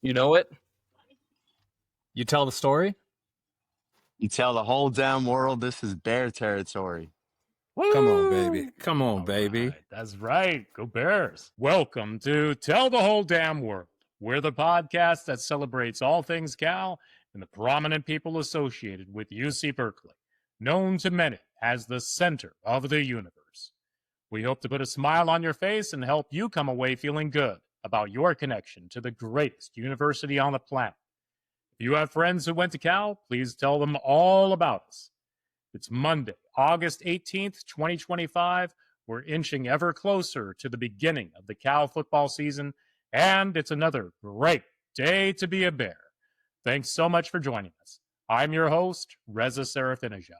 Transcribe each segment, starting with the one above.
You know it. You tell the story. You tell the whole damn world this is Bear territory. Woo! Come on, baby. Come on, baby. Right. That's right. Go Bears. Welcome to Tell the Whole Damn World. We're the podcast that celebrates all things Cal and the prominent people associated with UC Berkeley, known to many as the center of the universe. We hope to put a smile on your face and help you come away feeling good about your connection to the greatest university on the planet. If you have friends who went to Cal, please tell them all about us. It's Monday, August 18th, 2025. We're inching ever closer to the beginning of the Cal football season, and it's another great day to be a Bear. Thanks so much for joining us. I'm your host, Reza Serafinejad.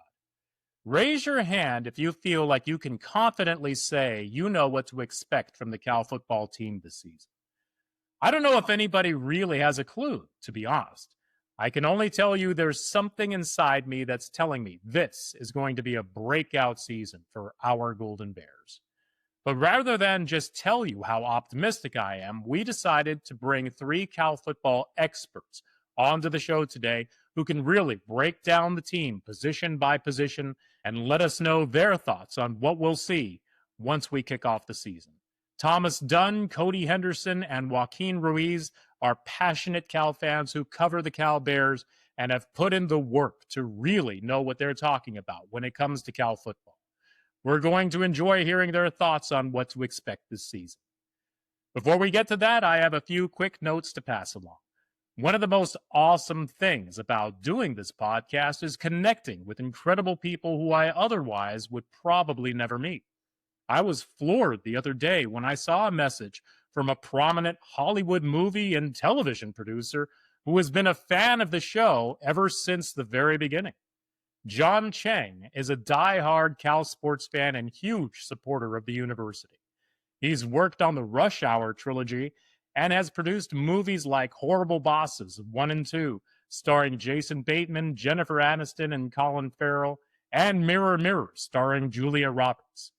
Raise your hand if you feel like you can confidently say you know what to expect from the Cal football team this season. I don't know if anybody really has a clue, to be honest. I can only tell you there's something inside me that's telling me this is going to be a breakout season for our Golden Bears. But rather than just tell you how optimistic I am, we decided to bring 3 Cal football experts onto the show today who can really break down the team position by position and let us know their thoughts on what we'll see once we kick off the season. Thomas Dunn, Cody Henderson, and Joaquin Ruiz are passionate Cal fans who cover the Cal Bears and have put in the work to really know what they're talking about when it comes to Cal football. We're going to enjoy hearing their thoughts on what to expect this season. Before we get to that, I have a few quick notes to pass along. One of the most awesome things about doing this podcast is connecting with incredible people who I otherwise would probably never meet. I was floored the other day when I saw a message from a prominent Hollywood movie and television producer who has been a fan of the show ever since the very beginning. John Chang is a diehard Cal sports fan and huge supporter of the university. He's worked on the Rush Hour trilogy and has produced movies like Horrible Bosses 1 and 2, starring Jason Bateman, Jennifer Aniston, and Colin Farrell, and Mirror Mirror, starring Julia Roberts.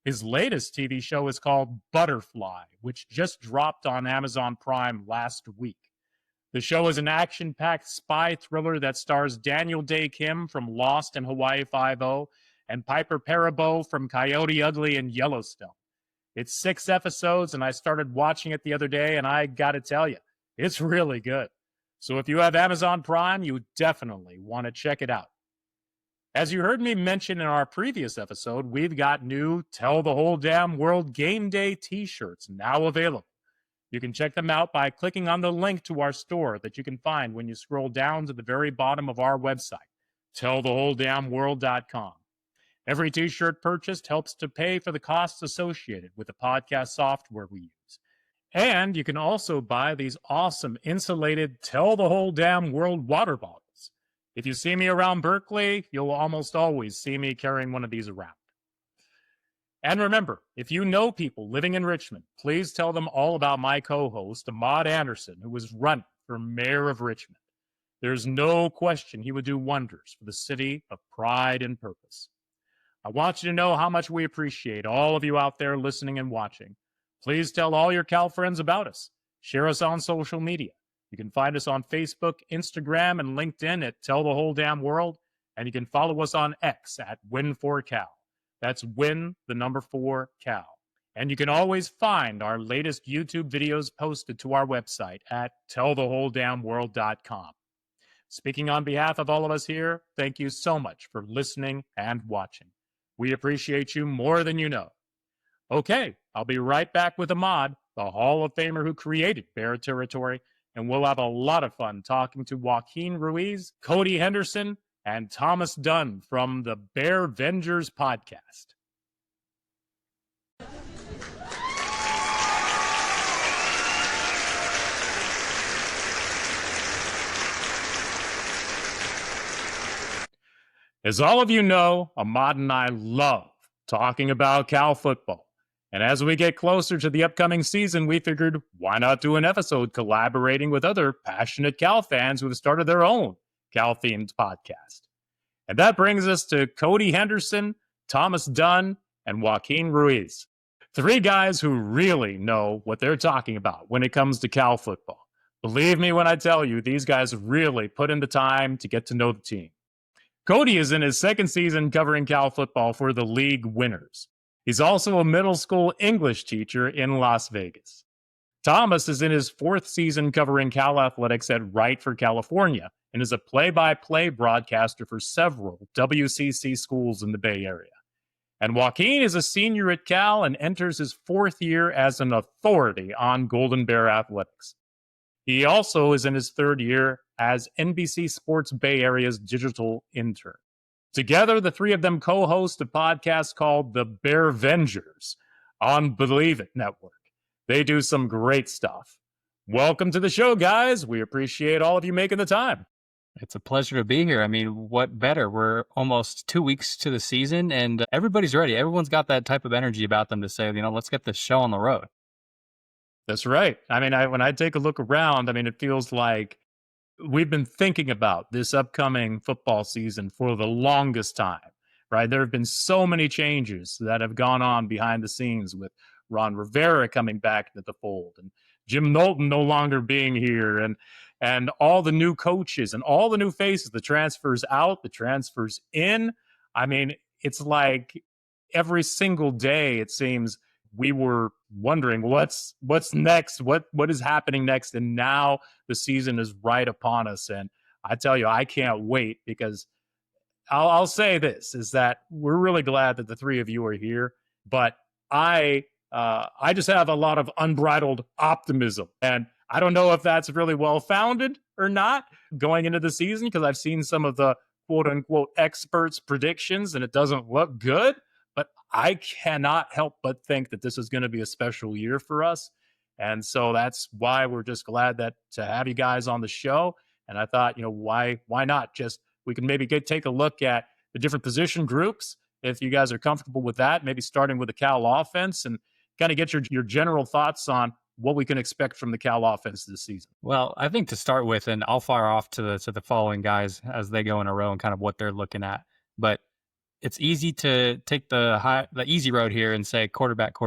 His latest TV show is called Butterfly, which just dropped on Amazon Prime last week. The show is an action-packed spy thriller that stars Daniel Day Kim from Lost and Hawaii Five-0 and Piper Perabo from Coyote Ugly and Yellowstone. It's 6 episodes, and I started watching it the other day, and I gotta tell you, it's really good. So if you have Amazon Prime, you definitely want to check it out. As you heard me mention in our previous episode, we've got new Tell the Whole Damn World Game Day t-shirts now available. You can check them out by clicking on the link to our store that you can find when you scroll down to the very bottom of our website, tellthewholedamnworld.com. Every t-shirt purchased helps to pay for the costs associated with the podcast software we use. And you can also buy these awesome insulated Tell the Whole Damn World water bottles. If you see me around Berkeley, you'll almost always see me carrying one of these around. And remember, if you know people living in Richmond, please tell them all about my co-host, Ahmad Anderson, who is running for mayor of Richmond. There's no question he would do wonders for the city of pride and purpose. I want you to know how much we appreciate all of you out there listening and watching. Please tell all your Cal friends about us. Share us on social media. You can find us on Facebook, Instagram, and LinkedIn at Tell the Whole Damn World, and you can follow us on X at Win4Cal. That's Win, the number 4, Cal. And you can always find our latest YouTube videos posted to our website at tellthewholedamnworld.com. Speaking on behalf of all of us here, thank you so much for listening and watching. We appreciate you more than you know. Okay, I'll be right back with Ahmad, the Hall of Famer who created Bear Territory, and we'll have a lot of fun talking to Joaquin Ruiz, Cody Henderson, and Thomas Dunn from the Bearvengers Podcast. As all of you know, Ahmad and I love talking about Cal football. And as we get closer to the upcoming season, we figured, why not do an episode collaborating with other passionate Cal fans who have started their own Cal-themed podcast. And that brings us to Cody Henderson, Thomas Dunn, and Joaquin Ruiz. 3 guys who really know what they're talking about when it comes to Cal football. Believe me when I tell you, these guys really put in the time to get to know the team. Cody is in his second season covering Cal football for the league winners. He's also a middle school English teacher in Las Vegas. Thomas is in his fourth season covering Cal athletics at Wright for California and is a play-by-play broadcaster for several WCC schools in the Bay Area. And Joaquin is a senior at Cal and enters his fourth year as an authority on Golden Bear athletics. He also is in his third year as NBC Sports Bay Area's digital intern. Together, the three of them co-host a podcast called The Bearvengers on Believe It Network. They do some great stuff. Welcome to the show, guys. We appreciate all of you making the time. It's a pleasure to be here. I mean, what better? We're almost 2 weeks to the season and everybody's ready. Everyone's got that type of energy about them to say, let's get this show on the road. That's right. I mean, when I take a look around, it feels like we've been thinking about this upcoming football season for the longest time, right? There have been so many changes that have gone on behind the scenes with Ron Rivera coming back into the fold and Jim Knowlton no longer being here and all the new coaches and all the new faces, the transfers out, the transfers in. It's like every single day, it seems, we were wondering what's next, what is happening next, and now the season is right upon us. And I tell you, I can't wait because I'll say this is that we're really glad that the three of you are here, but I just have a lot of unbridled optimism, and I don't know if that's really well founded or not going into the season because I've seen some of the quote unquote experts' predictions and it doesn't look good. But I cannot help but think that this is going to be a special year for us. And so that's why we're just glad to have you guys on the show. And I thought, why not just, we can maybe take a look at the different position groups. If you guys are comfortable with that, maybe starting with the Cal offense and kind of get your general thoughts on what we can expect from the Cal offense this season. Well, I think to start with, and I'll fire off to the following guys as they go in a row and kind of what they're looking at. But it's easy to take the easy road here and say quarterback.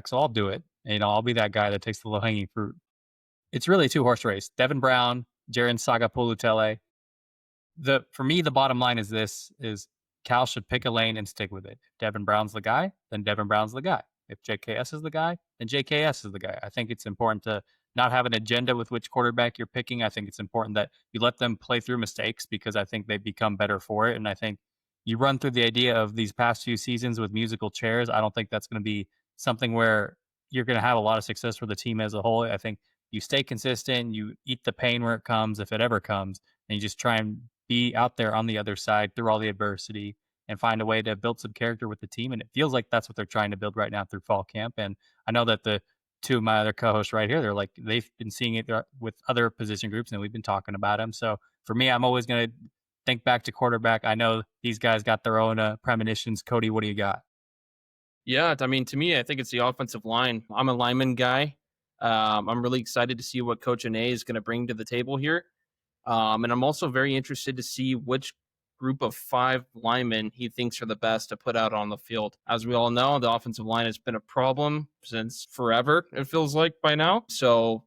So I'll do it. I'll be that guy that takes the low-hanging fruit. It's really a two-horse race. Devin Brown, Jaren Sagapolutele. For me, the bottom line is Cal should pick a lane and stick with it. If Devin Brown's the guy, then Devin Brown's the guy. If JKS is the guy, then JKS is the guy. I think it's important to not have an agenda with which quarterback you're picking. I think it's important that you let them play through mistakes because I think they become better for it. And I think you run through the idea of these past few seasons with musical chairs. I don't think that's going to be something where you're going to have a lot of success for the team as a whole. I think you stay consistent, you eat the pain where it comes, if it ever comes, and you just try and be out there on the other side through all the adversity and find a way to build some character with the team. And it feels like that's what they're trying to build right now through fall camp. And I know that the two of my other co-hosts right here, they've been seeing it with other position groups and we've been talking about them. So for me, I'm always going to think back to quarterback. I know these guys got their own premonitions. Cody, what do you got? Yeah, to me, I think it's the offensive line. I'm a lineman guy. I'm really excited to see what Coach Anae is going to bring to the table here. And I'm also very interested to see which group of 5 linemen he thinks are the best to put out on the field. As we all know, the offensive line has been a problem since forever, it feels like by now. So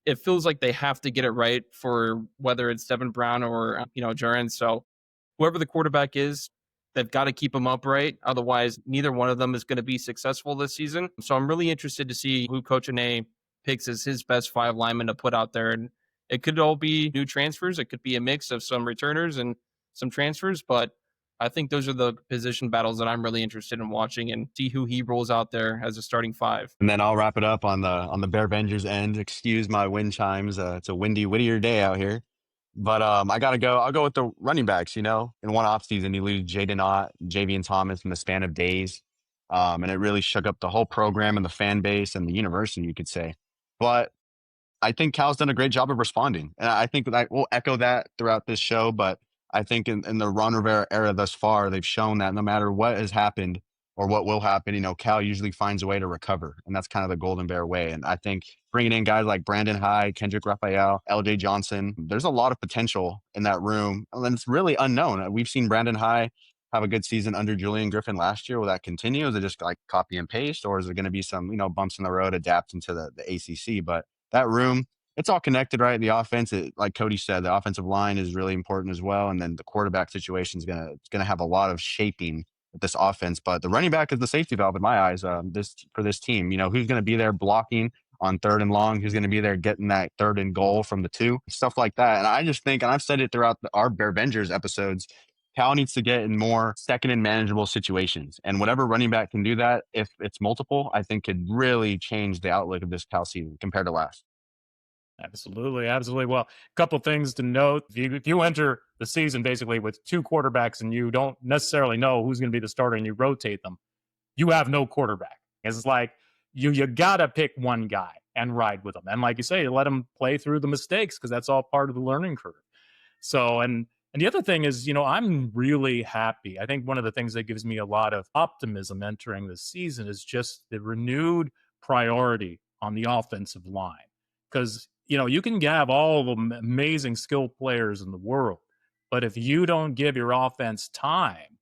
it feels like they have to get it right for whether it's Devin Brown or, Jaren. So whoever the quarterback is, they've got to keep him upright. Otherwise, neither one of them is going to be successful this season. So I'm really interested to see who Coach Anae picks as his best 5 linemen to put out there. And it could all be new transfers. It could be a mix of some returners and some transfers, but I think those are the position battles that I'm really interested in watching and see who he rolls out there as a starting 5. And then I'll wrap it up on the Bearvengers end. Excuse my wind chimes. It's a windy, whittier day out here. But I gotta go. I'll go with the running backs. In one offseason, you lose Jaden Ott, Javian Thomas in the span of days. And it really shook up the whole program and the fan base and the university, you could say. But I think Cal's done a great job of responding. And I think that we'll echo that throughout this show, but I think in the Ron Rivera era thus far, they've shown that no matter what has happened or what will happen, Cal usually finds a way to recover. And that's kind of the Golden Bear way. And I think bringing in guys like Brandon Hyde, Kendrick Raphael, LJ Johnson, there's a lot of potential in that room. And it's really unknown. We've seen Brandon Hyde have a good season under Julian Griffin last year. Will that continue? Is it just like copy and paste? Or is there going to be some, bumps in the road, adapt into the ACC? But that room, it's all connected, right? The offense, like Cody said, the offensive line is really important as well. And then the quarterback situation is gonna have a lot of shaping with this offense. But the running back is the safety valve in my eyes. For this team, who's going to be there blocking on 3rd and long, who's going to be there getting that 3rd and goal from the 2, stuff like that. And I just think, and I've said it throughout our Bearvengers episodes, Cal needs to get in more second and manageable situations. And whatever running back can do that, if it's multiple, I think could really change the outlook of this Cal season compared to last. Absolutely. Absolutely. Well, a couple things to note. If you enter the season basically with 2 quarterbacks and you don't necessarily know who's going to be the starter and you rotate them, you have no quarterback. It's like you got to pick one guy and ride with them. And like you say, you let them play through the mistakes because that's all part of the learning curve. So, and the other thing is, I'm really happy. I think one of the things that gives me a lot of optimism entering the season is just the renewed priority on the offensive line. Because, you can have all the amazing skilled players in the world, but if you don't give your offense time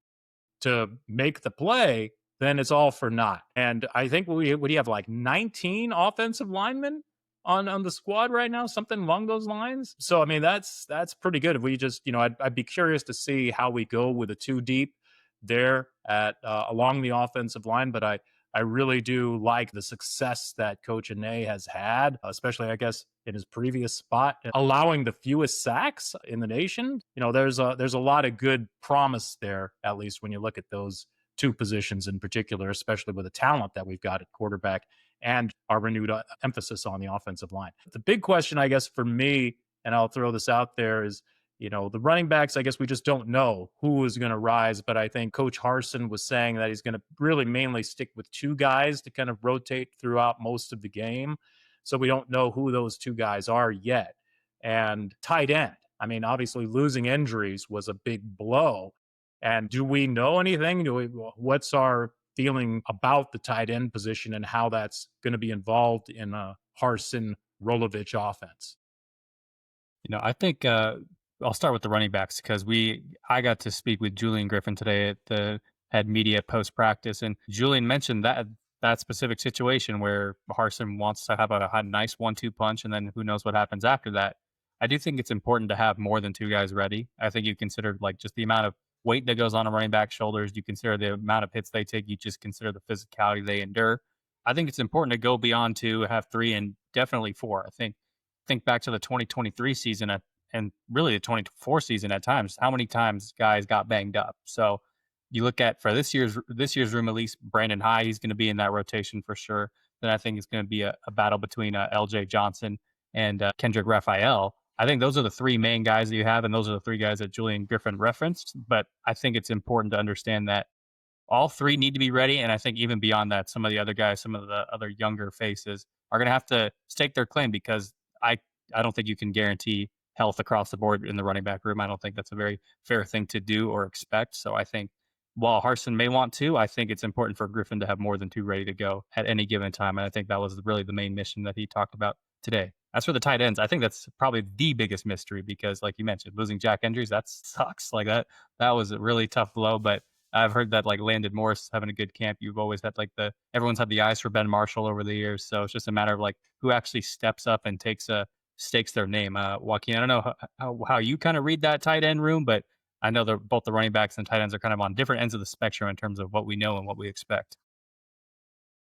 to make the play, then it's all for naught. And I think we have like 19 offensive linemen on the squad right now, something along those lines. So, I mean, that's pretty good. If we just, I'd be curious to see how we go with a 2 deep there at along the offensive line. But I really do like the success that Coach Ane has had, especially, I guess, in his previous spot, allowing the fewest sacks in the nation. There's a lot of good promise there, at least when you look at those 2 positions in particular, especially with the talent that we've got at quarterback and our renewed emphasis on the offensive line. The big question, I guess, for me, and I'll throw this out there, is the running backs, I guess we just don't know who is going to rise. But I think Coach Harsin was saying that he's going to really mainly stick with 2 guys to kind of rotate throughout most of the game. So we don't know who those 2 guys are yet. And tight end, I mean, obviously losing injuries was a big blow. And do we know anything? What's our feeling about the tight end position and how that's going to be involved in a Harsin Rolovich offense? I think I'll start with the running backs because I got to speak with Julian Griffin today at the head media post practice, and Julian mentioned that specific situation where Harsin wants to have a nice 1-2 punch, and then who knows what happens after that. I do think it's important to have more than 2 guys ready. I think you consider like just the amount of weight that goes on a running back's shoulders. You consider the amount of hits they take. You just consider the physicality they endure. I think it's important to go beyond 2, have 3, and definitely 4. I think back to the 2023 season and really the 24 season at times, how many times guys got banged up. So you look at for this year's room, at least Brandon High, he's going to be in that rotation for sure. Then I think it's going to be a battle between LJ Johnson and Kendrick Raphael. I think those are the 3 main guys that you have, and those are the 3 guys that Julian Griffin referenced. But I think it's important to understand that all 3 need to be ready. And I think even beyond that, some of the other guys, some of the other younger faces are going to have to stake their claim because I don't think you can guarantee health across the board in the running back room. I don't think that's a very fair thing to do or expect. So I think while Harsin may want to, I think it's important for Griffin to have more than 2 ready to go at any given time. And I think that was really the main mission that he talked about today. As for the tight ends, I think that's probably the biggest mystery because, like you mentioned, losing Jack Endries, that sucks. Like that was a really tough blow. But I've heard that like Landon Morris having a good camp. You've always had everyone's had the eyes for Ben Marshall over the years. So it's just a matter of like who actually steps up and stakes their name. Joaquin, I don't know how you kind of read that tight end room, but I know both the running backs and tight ends are kind of on different ends of the spectrum in terms of what we know and what we expect.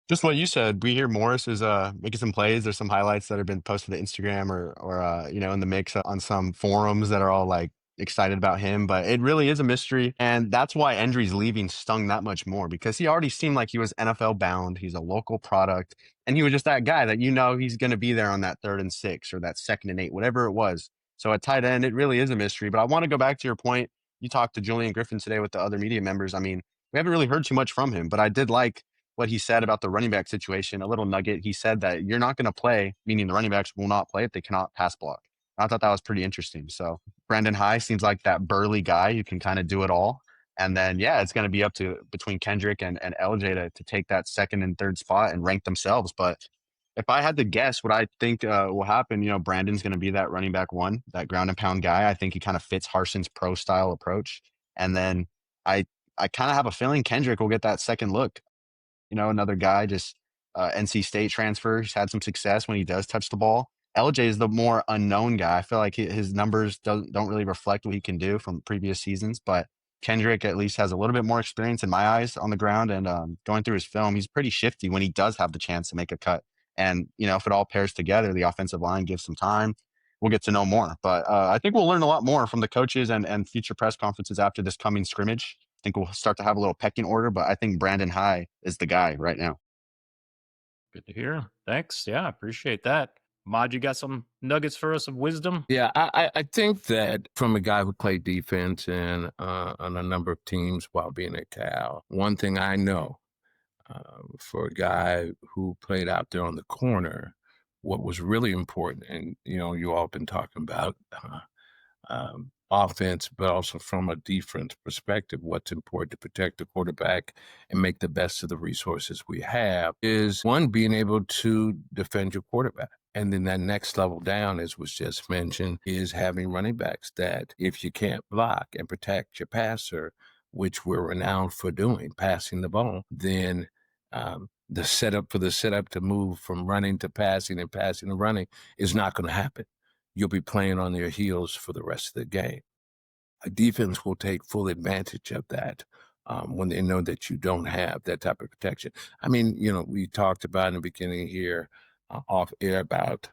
Just what you said, we hear Morris is making some plays. There's some highlights that have been posted to Instagram or in the mix on some forums that are all like excited about him. But it really is a mystery, and that's why Endries leaving stung that much more because he already seemed like he was NFL bound. He's a local product, and he was just that guy that he's going to be there on that 3rd and 6 or that 2nd and 8, whatever it was. So at tight end, it really is a mystery. But I want to go back to your point. You talked to Julian Griffin today with the other media members. I mean, we haven't really heard too much from him, but I did like what he said about the running back situation. A little nugget. He said that you're not going to play, meaning the running backs will not play if they cannot pass block. I thought that was pretty interesting. So Brandon High seems like that burly guy who can kind of do it all. And then, it's going to be up to between Kendrick and LJ to take that 2nd and 3rd spot and rank themselves. But if I had to guess what I think will happen, Brandon's going to be that running back 1, that ground and pound guy. I think he kind of fits Harsin's pro style approach. And then I kind of have a feeling Kendrick will get that 2nd look. Another guy, just NC State transfer. He's had some success when he does touch the ball. LJ is the more unknown guy. I feel like his numbers don't really reflect what he can do from previous seasons, but Kendrick at least has a little bit more experience in my eyes on the ground, and going through his film, he's pretty shifty when he does have the chance to make a cut. And, if it all pairs together, the offensive line gives some time, we'll get to know more. But I think we'll learn a lot more from the coaches and future press conferences after this coming scrimmage. I think we'll start to have a little pecking order, but I think Brandon High is the guy right now. Good to hear. Thanks. Yeah, appreciate that. Mod, you got some nuggets for us of wisdom? Yeah, I think that from a guy who played defense and on a number of teams while being at Cal, one thing I know for a guy who played out there on the corner, what was really important, and you all been talking about offense, but also from a defense perspective, what's important to protect the quarterback and make the best of the resources we have is one, being able to defend your quarterback. And then that next level down, as was just mentioned, is having running backs that if you can't block and protect your passer, which we're renowned for doing, passing the ball, then the setup to move from running to passing and passing to running is not going to happen. You'll be playing on their heels for the rest of the game. A defense will take full advantage of that when they know that you don't have that type of protection. I mean, we talked about in the beginning here off air about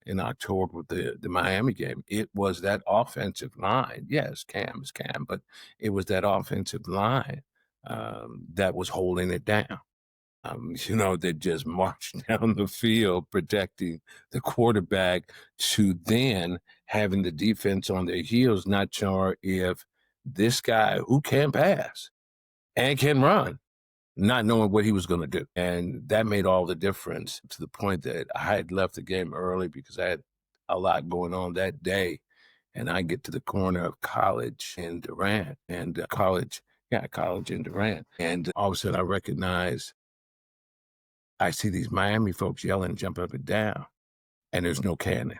in October with the Miami game. It was that offensive line. Yes, Cam is Cam, but it was that offensive line that was holding it down. That just marched down the field protecting the quarterback to then having the defense on their heels, not sure if this guy who can pass and can run, not knowing what he was going to do. And that made all the difference to the point that I had left the game early because I had a lot going on that day. And I get to the corner of College and Durant and College and Durant. And all of a sudden I recognize I see these Miami folks yelling, jumping up and down, and there's no cannon.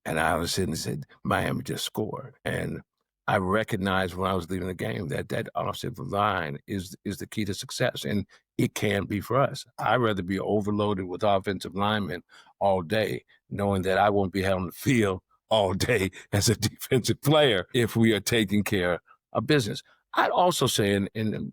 And I was sitting and said, Miami just scored. And I recognized when I was leaving the game that offensive line is the key to success, and it can be for us. I'd rather be overloaded with offensive linemen all day, knowing that I won't be out on the field all day as a defensive player if we are taking care of business. I'd also say,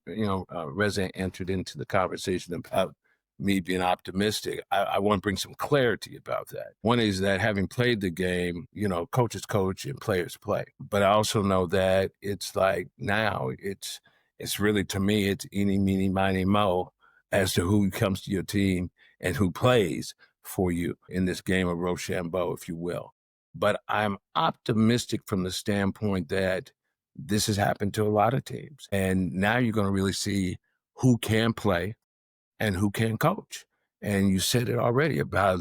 Reza entered into the conversation about me being optimistic. I want to bring some clarity about that. One is that having played the game, coaches coach and players play. But I also know that it's like now it's really, to me, it's eeny, meeny, miny, mo as to who comes to your team and who plays for you in this game of Rochambeau, if you will. But I'm optimistic from the standpoint that this has happened to a lot of teams. And now you're going to really see who can play and who can coach. And you said it already about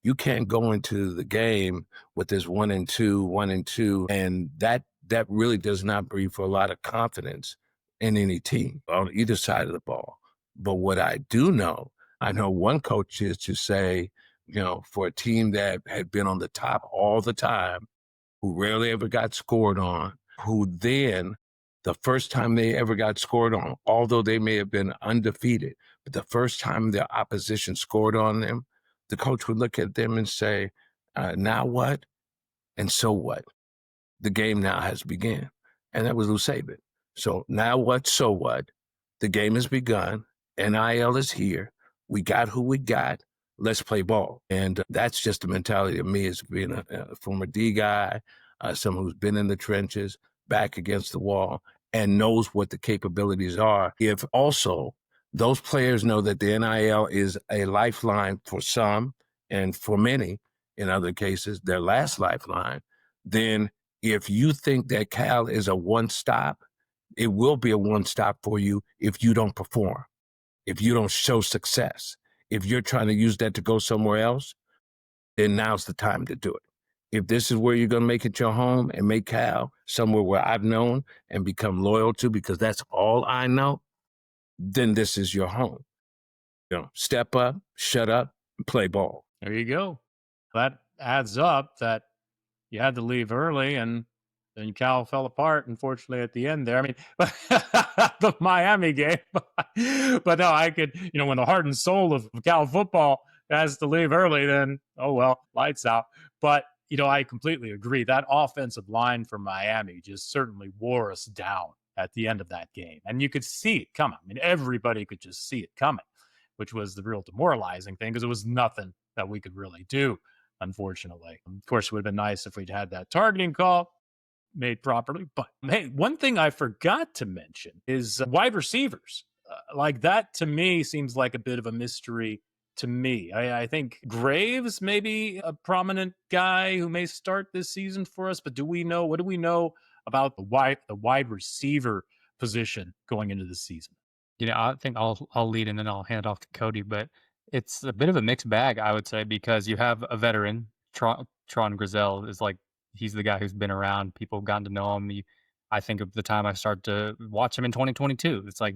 you can't go into the game with this 1-2, and that really does not breed for a lot of confidence in any team on either side of the ball. But what I do know, I know one coach is to say, for a team that had been on the top all the time, who rarely ever got scored on, who then the first time they ever got scored on, although they may have been undefeated, but the first time their opposition scored on them, the coach would look at them and say, now what? And so what? The game now has begun. And that was Lou Saban. So now what? So what? The game has begun. NIL is here. We got who we got. Let's play ball. And that's just the mentality of me as being a former D guy, someone who's been in the trenches, back against the wall, and knows what the capabilities are. If also those players know that the NIL is a lifeline for some, and for many, in other cases, their last lifeline, then if you think that Cal is a one-stop, it will be a one-stop for you if you don't perform, if you don't show success. If you're trying to use that to go somewhere else, then now's the time to do it. If this is where you're going to make it your home and make Cal somewhere where I've known and become loyal to because that's all I know, then this is your home. Step up, shut up, and play ball. There you go. That adds up that you had to leave early and then Cal fell apart, unfortunately, at the end there. I mean, the Miami game. But no, I could, when the heart and soul of Cal football has to leave early, then, oh, well, lights out. But, I completely agree. That offensive line for Miami just certainly wore us down at the end of that game. And you could see it coming. I mean, everybody could just see it coming, which was the real demoralizing thing because it was nothing that we could really do, unfortunately. Of course, it would have been nice if we'd had that targeting call made properly. But hey, one thing I forgot to mention is wide receivers. Like that to me seems like a bit of a mystery to me. I think Graves may be a prominent guy who may start this season for us, but what do we know about the wide receiver position going into the season? I think I'll lead and then I'll hand it off to Cody, but it's a bit of a mixed bag, I would say, because you have a veteran, Tron Grizel is like, he's the guy who's been around. People have gotten to know him. I think of the time I started to watch him in 2022. It's like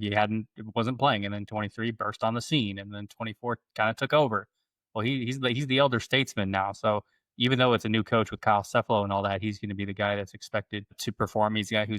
wasn't playing, and then 23 burst on the scene, and then 24 kind of took over. Well, he's the elder statesman now. So even though it's a new coach with Kyle Cefalo and all that, he's going to be the guy that's expected to perform. He's the guy who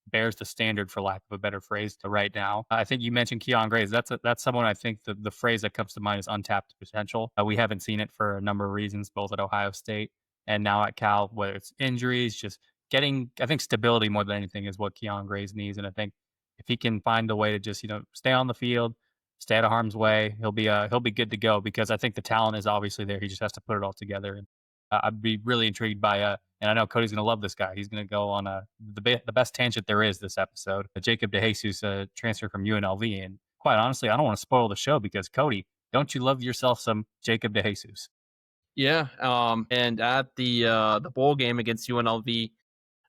bears the standard, for lack of a better phrase, right now. I think you mentioned Keon Graves. That's someone I think the phrase that comes to mind is untapped potential. We haven't seen it for a number of reasons, both at Ohio State and now at Cal, whether it's injuries, just getting, I think stability more than anything is what Keon Graves needs. And I think if he can find a way to just, stay on the field, stay out of harm's way, he'll be good to go, because I think the talent is obviously there. He just has to put it all together. And I'd be really intrigued by and I know Cody's going to love this guy. He's going to go on the best tangent there is this episode. Jacob DeJesus, transfer from UNLV. And quite honestly, I don't want to spoil the show because, Cody, don't you love yourself some Jacob DeJesus? Yeah. And at the bowl game against UNLV,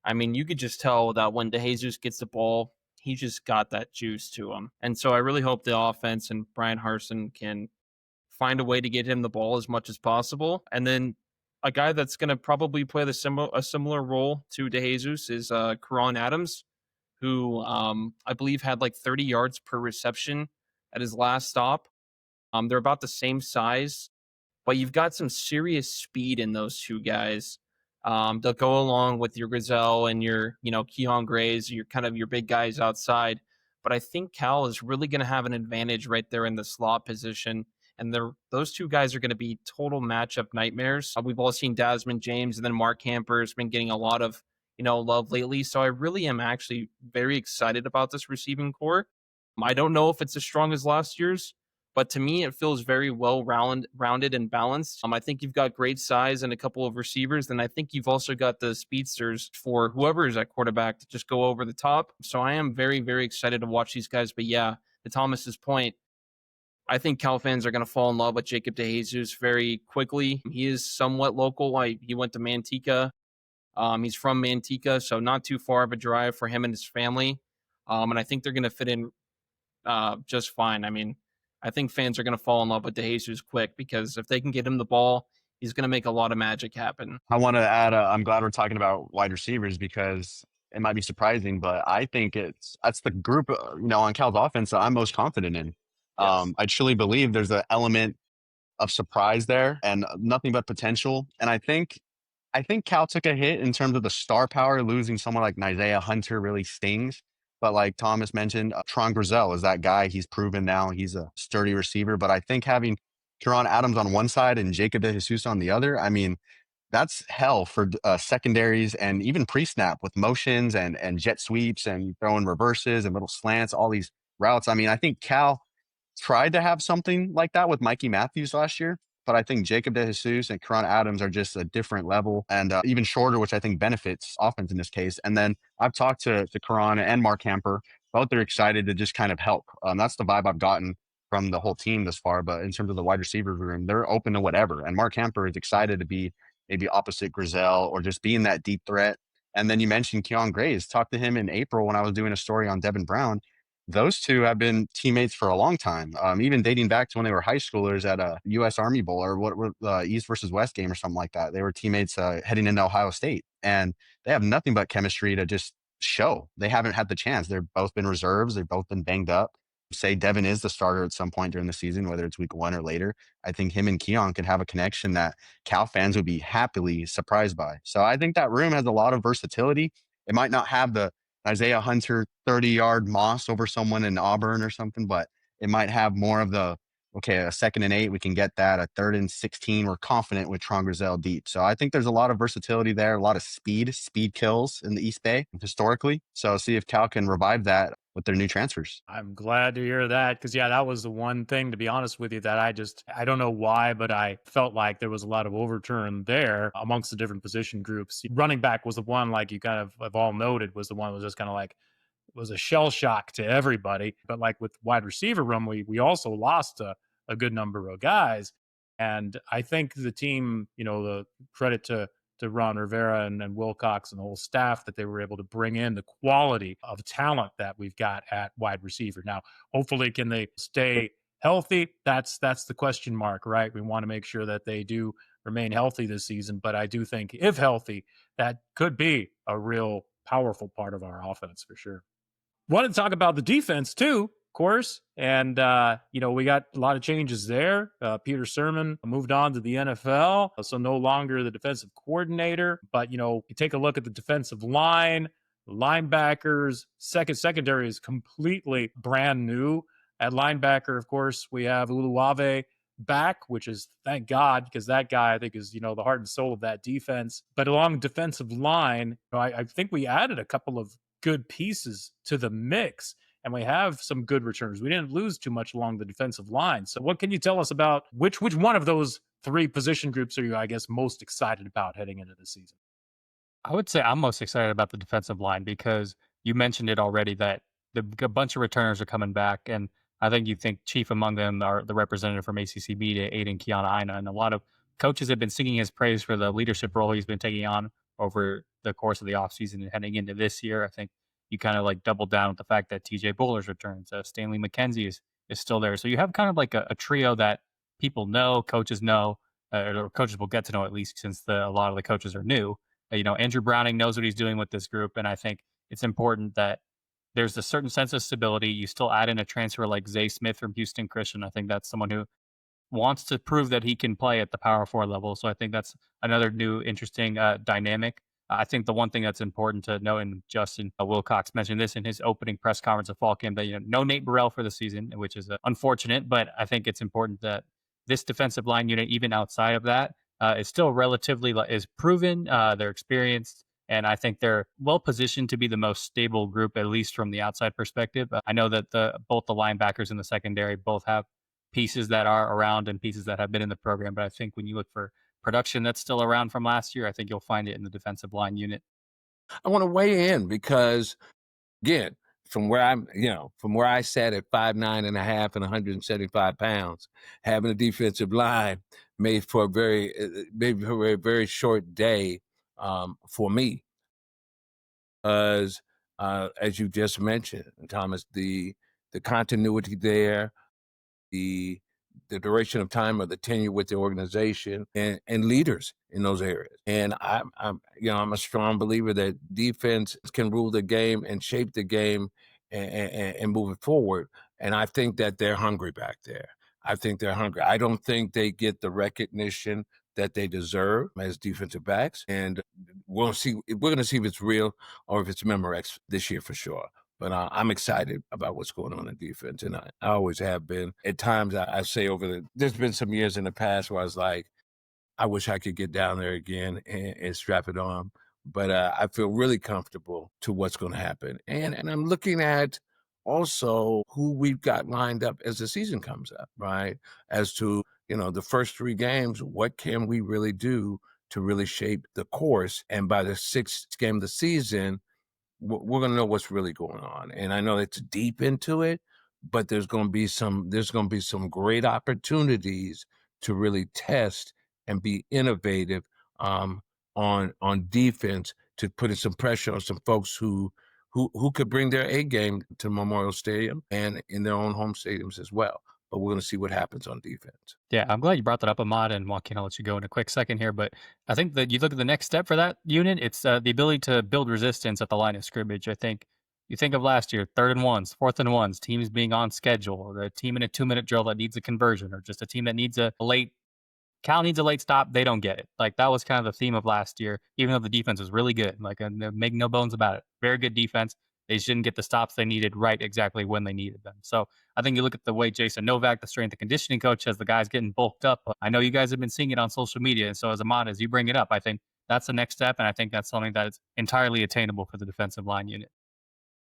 I mean, you could just tell that when DeJesus gets the ball, he just got that juice to him. And so I really hope the offense and Brian Harsin can find a way to get him the ball as much as possible. And then a guy that's going to probably play a similar role to DeJesus is Karan Adams, who I believe had like 30 yards per reception at his last stop. They're about the same size, but you've got some serious speed in those two guys. They'll go along with your Grizel and your, Keon Graves, your kind of your big guys outside. But I think Cal is really going to have an advantage right there in the slot position. And those two guys are going to be total matchup nightmares. We've all seen Desmond James, and then Mark Hamper has been getting a lot of, love lately. So I really am actually very excited about this receiving core. I don't know if it's as strong as last year's, but to me, it feels very well rounded and balanced. I think you've got great size and a couple of receivers. Then I think you've also got the speedsters for whoever is at quarterback to just go over the top. So I am very, very excited to watch these guys. But yeah, to Thomas's point, I think Cal fans are going to fall in love with Jacob DeJesus very quickly. He is somewhat local. He went to Manteca. He's from Manteca, so not too far of a drive for him and his family. And I think they're going to fit in just fine. I mean, I think fans are going to fall in love with DeJesus quick, because if they can get him the ball, he's going to make a lot of magic happen. I want to add, I'm glad we're talking about wide receivers, because it might be surprising, but I think that's the group, on Cal's offense that I'm most confident in. Yes. I truly believe there's an element of surprise there and nothing but potential. And I think Cal took a hit in terms of the star power. Losing someone like Isaiah Hunter really stings. But like Thomas mentioned, Tron Grizel is that guy. He's proven now he's a sturdy receiver. But I think having Karan Adams on one side and Jacob DeJesus on the other, I mean, that's hell for secondaries and even pre-snap with motions and jet sweeps and throwing reverses and little slants, all these routes. I mean, I think Cal tried to have something like that with Mikey Matthews last year, but I think Jacob DeJesus and Karan Adams are just a different level and even shorter, which I think benefits offense in this case. And then I've talked to Karan and Mark Hamper. Both are excited to just kind of help. That's the vibe I've gotten from the whole team this far. But in terms of the wide receiver room, they're open to whatever. And Mark Hamper is excited to be maybe opposite Grizel or just being that deep threat. And then you mentioned Keon Graves. Talked to him in April when I was doing a story on Devin Brown. Those two have been teammates for a long time, even dating back to when they were high schoolers at a U.S. Army Bowl or East versus West game or something like that. They were teammates heading into Ohio State, and they have nothing but chemistry to just show. They haven't had the chance. They've both been reserves. They've both been banged up. Say Devin is the starter at some point during the season, whether it's week 1 or later. I think him and Keon can have a connection that Cal fans would be happily surprised by. So I think that room has a lot of versatility. It might not have the Isaiah Hunter 30-yard moss over someone in Auburn or something, but it might have more of the okay, a 2nd and 8, we can get that. A 3rd and 16, we're confident with Tron Grizel deep. So I think there's a lot of versatility there, a lot of speed kills in the East Bay historically. So see if Cal can revive that with their new transfers. I'm glad to hear that because, yeah, that was the one thing, to be honest with you, that I don't know why, but I felt like there was a lot of overturn there amongst the different position groups. Running back was the one, like you kind of have all noted, was the one that was just kind of like, was a shell shock to everybody. But like with wide receiver room, we also lost a good number of guys. And I think the team, the credit to Ron Rivera and Wilcox and the whole staff that they were able to bring in the quality of talent that we've got at wide receiver. Now, hopefully, can they stay healthy? That's the question mark, right? We want to make sure that they do remain healthy this season. But I do think if healthy, that could be a real powerful part of our offense for sure. Wanted to talk about the defense too, of course. And, we got a lot of changes there. Peter Sermon moved on to the NFL, so no longer the defensive coordinator. But, you take a look at the defensive line, linebackers, secondary is completely brand new. At linebacker, of course, we have Uluave back, which is thank God, because that guy, I think, is, the heart and soul of that defense. But along defensive line, I think we added a couple of good pieces to the mix, and we have some good returners. We didn't lose too much along the defensive line. So what can you tell us about which one of those three position groups are you, I guess, most excited about heading into the season? I would say I'm most excited about the defensive line because you mentioned it already that a bunch of returners are coming back, and I think you think chief among them are the representative from ACC Media, Aiden Kiana, and a lot of coaches have been singing his praise for the leadership role he's been taking on over the course of the offseason and heading into this year. I think you kind of like double down with the fact that TJ Buller's returns, Stanley McKenzie is still there. So you have kind of like a trio that people know, coaches know, or coaches will get to know at least since a lot of the coaches are new. Andrew Browning knows what he's doing with this group. And I think it's important that there's a certain sense of stability. You still add in a transfer like Zay Smith from Houston Christian. I think that's someone who wants to prove that he can play at the Power 4 level. So I think that's another new, interesting dynamic. I think the one thing that's important to note, and Justin Wilcox mentioned this in his opening press conference of fall camp, that no Nate Burrell for the season, which is unfortunate, but I think it's important that this defensive line unit, even outside of that, is still relatively is proven. They're experienced, and I think they're well positioned to be the most stable group, at least from the outside perspective. I know that both the linebackers and the secondary both have pieces that are around and pieces that have been in the program, but I think when you look for production that's still around from last year, I think you'll find it in the defensive line unit. I want to weigh in because, again, from where I sat at 5'9" and 175 pounds, having a defensive line made for a very short day for me. As you just mentioned, Thomas, the continuity there, the duration of time of the tenure with the organization and leaders in those areas. And I'm a strong believer that defense can rule the game and shape the game and move it forward. And I think that they're hungry back there. I think they're hungry. I don't think they get the recognition that they deserve as defensive backs. And we're going to see if it's real or if it's Memorex this year for sure. But I'm excited about what's going on in defense, and I always have been. At times, I say there's been some years in the past where I was like, I wish I could get down there again and strap it on. But I feel really comfortable to what's going to happen. And I'm looking at also who we've got lined up as the season comes up, right? As to, the first 3 games, what can we really do to really shape the course? And by the 6th game of the season, we're going to know what's really going on. And I know it's deep into it, but there's going to be some great opportunities to really test and be innovative on defense, to put in some pressure on some folks who could bring their A game to Memorial Stadium and in their own home stadiums as well. But we're going to see what happens on defense. Yeah, I'm glad you brought that up, Ahmad, and Joaquin, I'll let you go in a quick second here. But I think that you look at the next step for that unit, it's the ability to build resistance at the line of scrimmage. I think you think of last year, 3rd and 1s, 4th and 1s, teams being on schedule, or a team in a 2-minute drill that needs a conversion, or just a team that needs Cal needs a late stop, they don't get it. Like, that was kind of the theme of last year, even though the defense was really good. Like, make no bones about it. Very good defense. They just didn't get the stops they needed right exactly when they needed them. So I think you look at the way Jason Novak, the strength and conditioning coach, has the guys getting bulked up. I know you guys have been seeing it on social media. And so as Ahmad, as you bring it up, I think that's the next step. And I think that's something that is entirely attainable for the defensive line unit.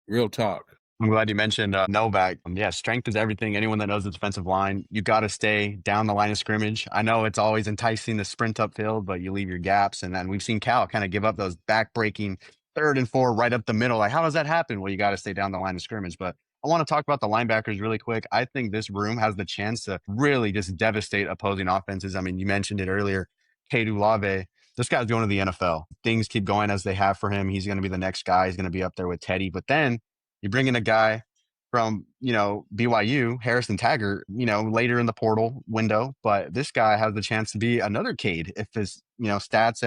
Real talk. I'm glad you mentioned Novak. Yeah, strength is everything. Anyone that knows the defensive line, you got to stay down the line of scrimmage. I know it's always enticing to sprint upfield, but you leave your gaps. And then we've seen Cal kind of give up those back-breaking 3rd and 4 right up the middle. Like, how does that happen? Well, you got to stay down the line of scrimmage. But I want to talk about the linebackers really quick. I think this room has the chance to really just devastate opposing offenses. I mean, you mentioned it earlier, Cade Olave. This guy's going to the NFL. Things keep going as they have for him. He's going to be the next guy. He's going to be up there with Teddy. But then you bring in a guy from, BYU, Harrison Taggart, later in the portal window. But this guy has the chance to be another Cade if his, stats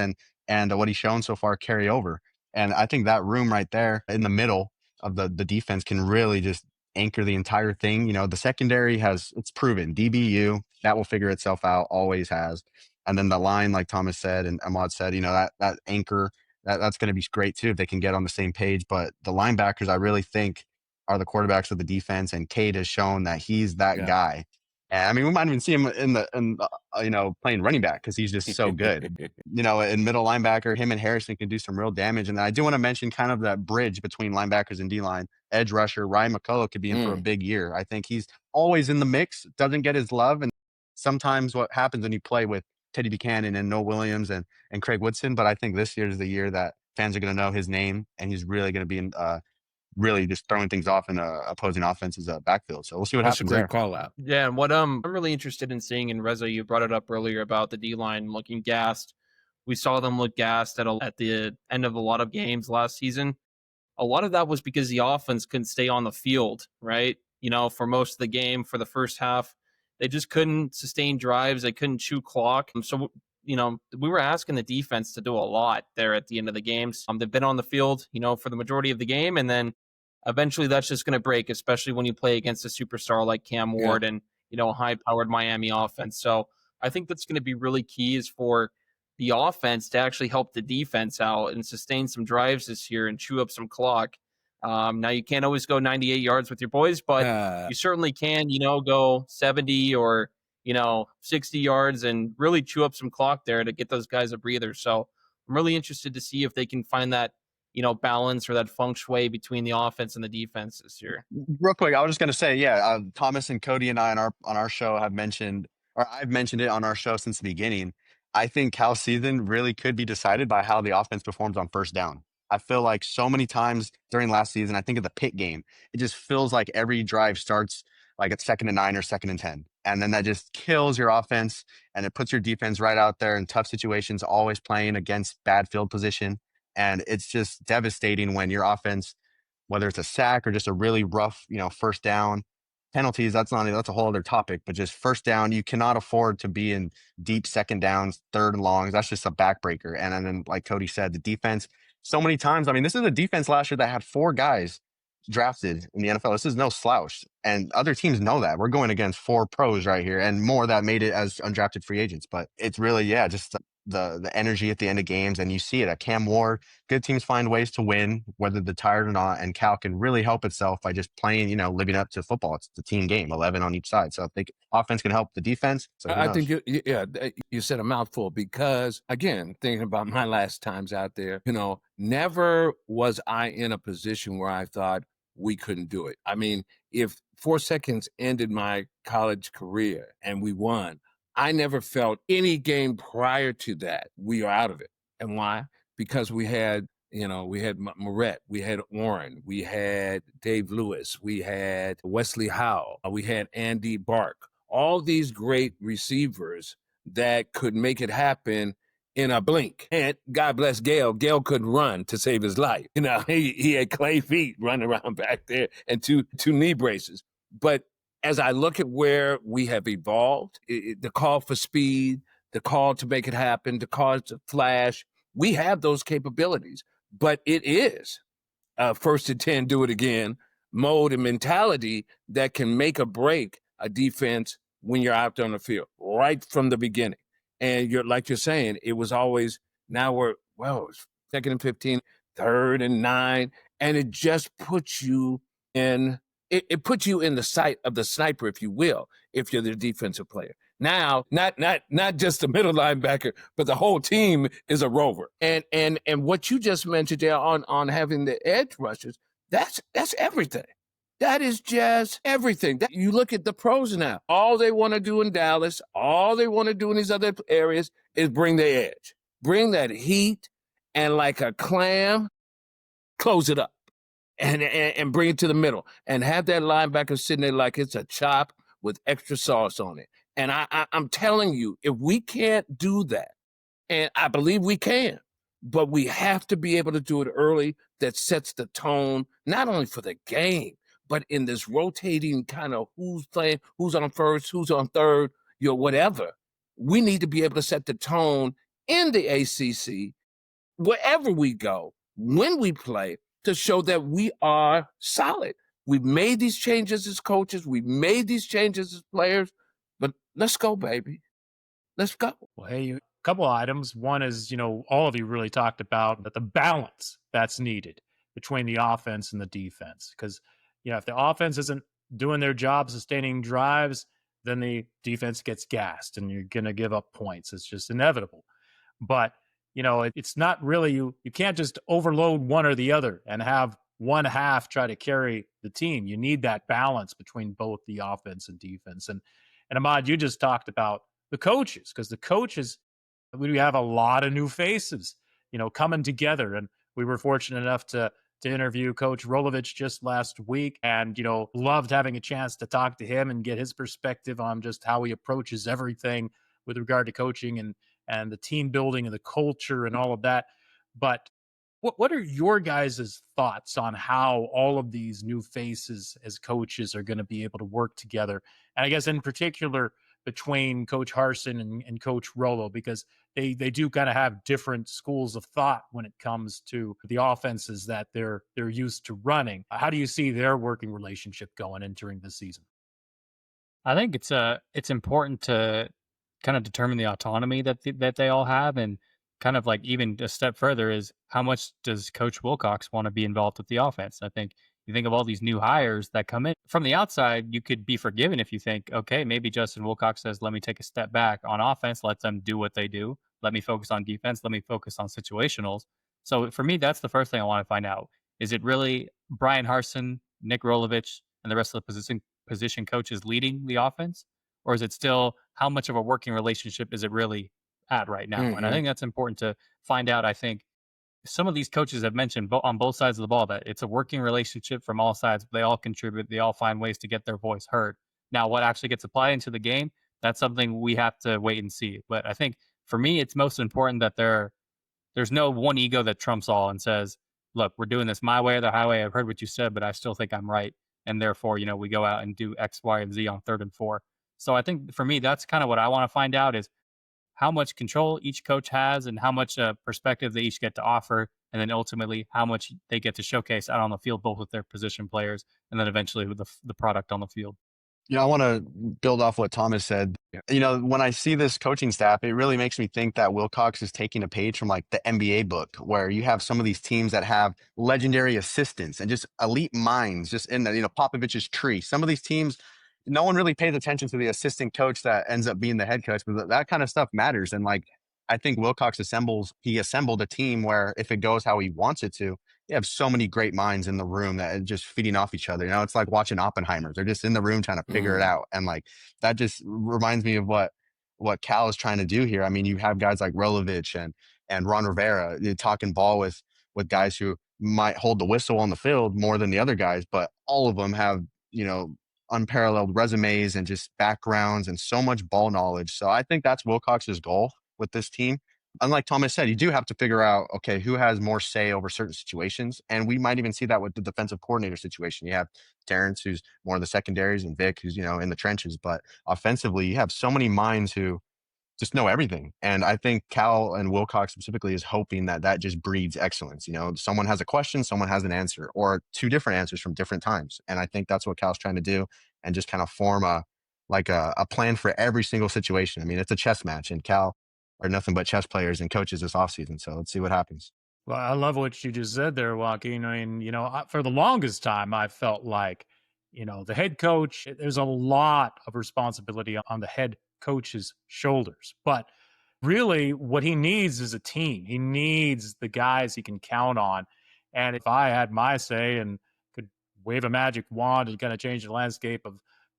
and what he's shown so far carry over. And I think that room right there in the middle of the defense can really just anchor the entire thing. The secondary it's proven. DBU, that will figure itself out, always has. And then the line, like Thomas said and Ahmad said, that anchor, that's going to be great too if they can get on the same page. But the linebackers, I really think, are the quarterbacks of the defense, and Cade has shown that he's that guy. And I mean, we might even see him playing running back because he's just so good. In middle linebacker, him and Harrison can do some real damage. And I do want to mention kind of that bridge between linebackers and D-line. Edge rusher Ryan McCullough could be in for a big year. I think he's always in the mix, doesn't get his love. And sometimes what happens when you play with Teddy Buchanan and Noah Williams and Craig Woodson, but I think this year is the year that fans are going to know his name, and he's really going to be in really just throwing things off in opposing offense's backfield. So we'll see what happens there. That's a great call out. Yeah, and what I'm really interested in seeing, and Reza, you brought it up earlier about the D-line looking gassed. We saw them look gassed at the end of a lot of games last season. A lot of that was because the offense couldn't stay on the field, right? For most of the game, for the first half, they just couldn't sustain drives. They couldn't chew clock. So, we were asking the defense to do a lot there at the end of the games. They've been on the field, for the majority of the game, and then eventually that's just going to break, especially when you play against a superstar like Cam Ward and, a high-powered Miami offense. So I think that's going to be really key is for the offense to actually help the defense out and sustain some drives this year and chew up some clock. Now, you can't always go 98 yards with your boys, but you certainly can, go 70 or, 60 yards and really chew up some clock there to get those guys a breather. So I'm really interested to see if they can find that, balance or that feng shui between the offense and the defense this year. Real quick, I was just going to say, Thomas and Cody and I on our show have mentioned, or I've mentioned it on our show since the beginning. I think Cal's season really could be decided by how the offense performs on first down. I feel like so many times during last season, I think of the Pitt game, it just feels like every drive starts like at 2nd and 9 or 2nd and 10. And then that just kills your offense and it puts your defense right out there in tough situations, always playing against bad field position. And it's just devastating when your offense, whether it's a sack or just a really rough, first down, penalties, that's a whole other topic, but just first down, you cannot afford to be in deep second downs, 3rd and longs. That's just a backbreaker. And then, like Cody said, the defense, so many times, I mean, this is a defense last year that had 4 guys drafted in the NFL. This is no slouch. And other teams know that. We're going against 4 pros right here and more that made it as undrafted free agents. But it's really, just the energy at the end of games. And you see it at Cam Ward. Good teams find ways to win, whether they're tired or not. And Cal can really help itself by just playing, living up to football. It's the team game, 11 on each side. So if offense can help the defense. So I think you said a mouthful because, again, thinking about my last times out there, never was I in a position where I thought we couldn't do it. I mean, if 4 seconds ended my college career and we won, I never felt any game prior to that we are out of it. And why? Because we had Moret, we had Warren, we had Dave Lewis, we had Wesley Howell, we had Andy Bark, all these great receivers that could make it happen in a blink. And God bless Gale. Gale couldn't run to save his life. He had clay feet running around back there and two knee braces. But as I look at where we have evolved, the call for speed, the call to make it happen, the call to flash, we have those capabilities. But it is 1st and 10, do it again, mode and mentality that can make or break a defense when you're out there on the field right from the beginning. And like you're saying, it was always, now it's 2nd and 15, 3rd and 9, and it just puts you in it puts you in the sight of the sniper, if you will, if you're the defensive player. Now, not just the middle linebacker, but the whole team is a rover. And what you just mentioned there on having the edge rushers, that's everything. That is just everything. You look at the pros now. All they want to do in Dallas, all they want to do in these other areas is bring the edge. Bring that heat and like a clam, close it up and bring it to the middle and have that linebacker sitting there like it's a chop with extra sauce on it. And I'm telling you, if we can't do that, and I believe we can, but we have to be able to do it early, that sets the tone, not only for the game, but in this rotating kind of who's playing, who's on first, who's on third, whatever. We need to be able to set the tone in the ACC, wherever we go, when we play, to show that we are solid. We've made these changes as coaches. We've made these changes as players. But let's go, baby. Let's go. Well, hey, a couple of items. One is, all of you really talked about that the balance that's needed between the offense and the defense. Because, if the offense isn't doing their job sustaining drives, then the defense gets gassed and you're going to give up points. It's just inevitable. But, it's not really, you can't just overload one or the other and have one half try to carry the team. You need that balance between both the offense and defense. And Ahmad, you just talked about the coaches, because the coaches, we have a lot of new faces, coming together. And we were fortunate enough to interview Coach Rolovich just last week, and, loved having a chance to talk to him and get his perspective on just how he approaches everything with regard to coaching and the team building and the culture and all of that. But what are your guys' thoughts on how all of these new faces as coaches are going to be able to work together? And I guess in particular between Coach Harsin and Coach Rolo, because they do kind of have different schools of thought when it comes to the offenses that they're used to running. How do you see their working relationship going entering the season? I think it's important to kind of determine the autonomy that they all have, and kind of like even a step further is how much does Coach Wilcox want to be involved with the offense? I think you think of all these new hires that come in from the outside, you could be forgiven if you think, okay, maybe Justin Wilcox says, let me take a step back on offense, let them do what they do. Let me focus on defense. Let me focus on situationals. So for me, that's the first thing I want to find out. Is it really Brian Harsin, Nick Rolovich, and the rest of the position coaches leading the offense? Or is it still, how much of a working relationship is it really at right now? Mm-hmm. And I think that's important to find out. I think some of these coaches have mentioned on both sides of the ball that it's a working relationship from all sides. They all contribute. They all find ways to get their voice heard. Now, what actually gets applied into the game, that's something we have to wait and see. But I think for me, it's most important that there's no one ego that trumps all and says, look, we're doing this my way or the highway. I've heard what you said, but I still think I'm right. And therefore, we go out and do X, Y, and Z on 3rd and 4. So I think for me, that's kind of what I want to find out is how much control each coach has and how much perspective they each get to offer. And then ultimately how much they get to showcase out on the field, both with their position players and then eventually with the product on the field. I want to build off what Thomas said. When I see this coaching staff, it really makes me think that Wilcox is taking a page from like the NBA book, where you have some of these teams that have legendary assistants and just elite minds just in the, Popovich's tree. Some of these teams, no one really pays attention to the assistant coach that ends up being the head coach, but that kind of stuff matters. And I think Wilcox assembled a team where if it goes how he wants it to, you have so many great minds in the room that are just feeding off each other. It's like watching Oppenheimer. They're just in the room trying to figure it out. And that just reminds me of what Cal is trying to do here. I mean, you have guys like Rolovich and Ron Rivera talking ball with guys who might hold the whistle on the field more than the other guys, but all of them have, unparalleled resumes and just backgrounds and so much ball knowledge. So I think that's Wilcox's goal with this team. Unlike Thomas said, you do have to figure out, okay, who has more say over certain situations. And we might even see that with the defensive coordinator situation. You have Terrence, who's more of the secondaries, and Vic, who's, in the trenches. But offensively, you have so many minds who just know everything. And I think Cal and Wilcox specifically is hoping that just breeds excellence. Someone has a question, someone has an answer, or two different answers from different times. And I think that's what Cal's trying to do, and just kind of form a plan for every single situation. I mean, it's a chess match, and Cal are nothing but chess players and coaches this offseason. So let's see what happens. Well, I love what you just said there, Joaquin. I mean, for the longest time, I felt like, the head coach, there's a lot of responsibility on the head coach's shoulders. But really, what he needs is a team. He needs the guys he can count on. And if I had my say and could wave a magic wand and kind of change the landscape of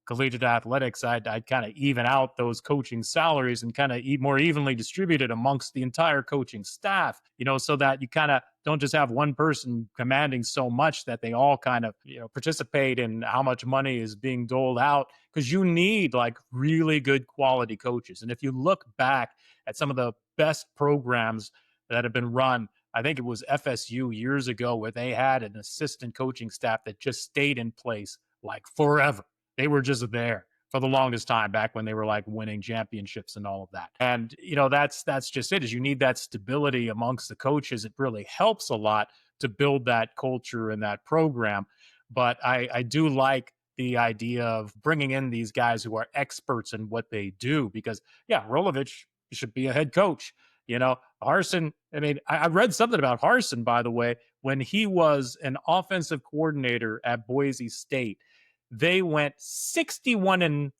collegiate athletics, I'd kind of even out those coaching salaries and kind of more evenly distributed amongst the entire coaching staff, so that you kind of don't just have one person commanding so much that they all kind of, participate in how much money is being doled out, because you need like really good quality coaches. And if you look back at some of the best programs that have been run, I think it was FSU years ago, where they had an assistant coaching staff that just stayed in place like forever. They were just there for the longest time, back when they were like winning championships and all of that. And, that's just it, is you need that stability amongst the coaches. It really helps a lot to build that culture and that program. But I do like the idea of bringing in these guys who are experts in what they do, because Rolovich should be a head coach. Harsin, I mean, I read something about Harsin, by the way, when he was an offensive coordinator at Boise State. They went 61-5.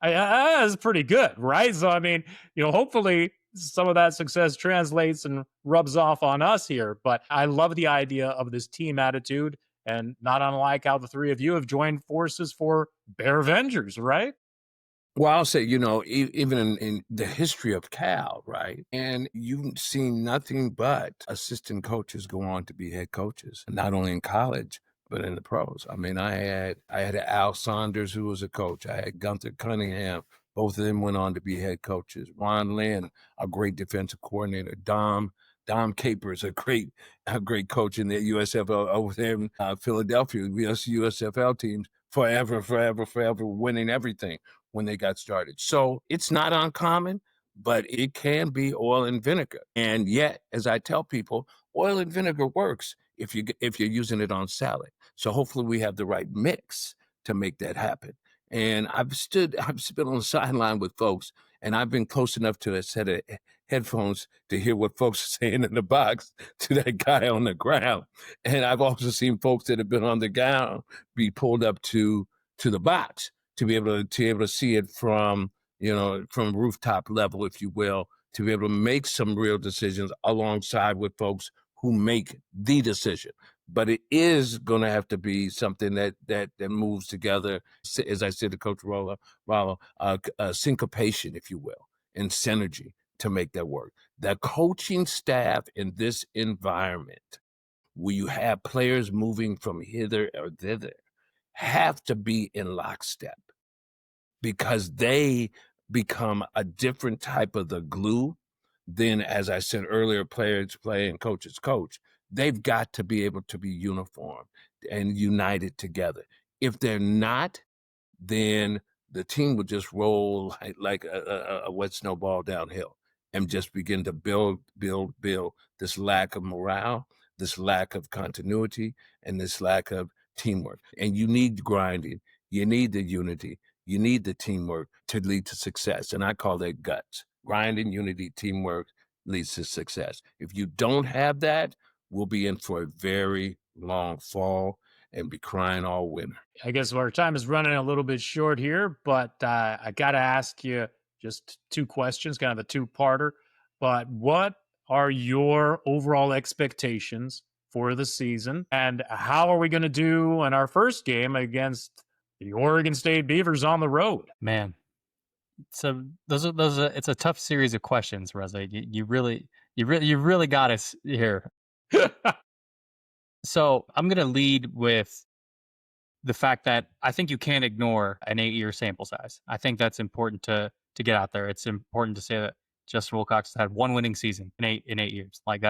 That's pretty good, right? So, I mean, hopefully some of that success translates and rubs off on us here. But I love the idea of this team attitude, and not unlike how the three of you have joined forces for Bearvengers, right? Well, I'll say, even in the history of Cal, right? And you've seen nothing but assistant coaches go on to be head coaches, not only in college, but in the pros. I mean, I had Al Saunders, who was a coach. I had Gunther Cunningham. Both of them went on to be head coaches. Ron Lynn, a great defensive coordinator. Dom Capers, a great coach in the USFL over there in Philadelphia. USFL teams forever, winning everything when they got started. So it's not uncommon, but it can be oil and vinegar. And yet, as I tell people, oil and vinegar works if you're using it on salad. So hopefully we have the right mix to make that happen. And I've been on the sideline with folks, and I've been close enough to a set of headphones to hear what folks are saying in the box to that guy on the ground. And I've also seen folks that have been on the ground be pulled up to the box to be able to see it from rooftop level, if you will, to be able to make some real decisions alongside with folks who make the decision. But it is going to have to be something that moves together, as I said to Coach Rollo, syncopation, if you will, and synergy to make that work. The coaching staff in this environment, where you have players moving from hither or thither, have to be in lockstep, because they become a different type of the glue than, as I said earlier, players play and coaches coach. They've got to be able to be uniform and united together. If they're not, then the team will just roll like a wet snowball downhill and just begin to build this lack of morale, this lack of continuity, and this lack of teamwork. And you need grinding. You need the unity. You need the teamwork to lead to success. And I call that guts. Grinding, unity, teamwork leads to success. If you don't have that, we'll be in for a very long fall and be crying all winter. I guess our time is running a little bit short here, but I got to ask you just two questions, kind of a two-parter. But what are your overall expectations for the season? And how are we going to do in our first game against the Oregon State Beavers on the road? Man, so it's a tough series of questions, Reza. You really got us here. So I'm going to lead with the fact that I think you can't ignore an 8-year sample size. I think that's important to get out there. It's important to say that Justin Wilcox has had one winning season in eight years. Like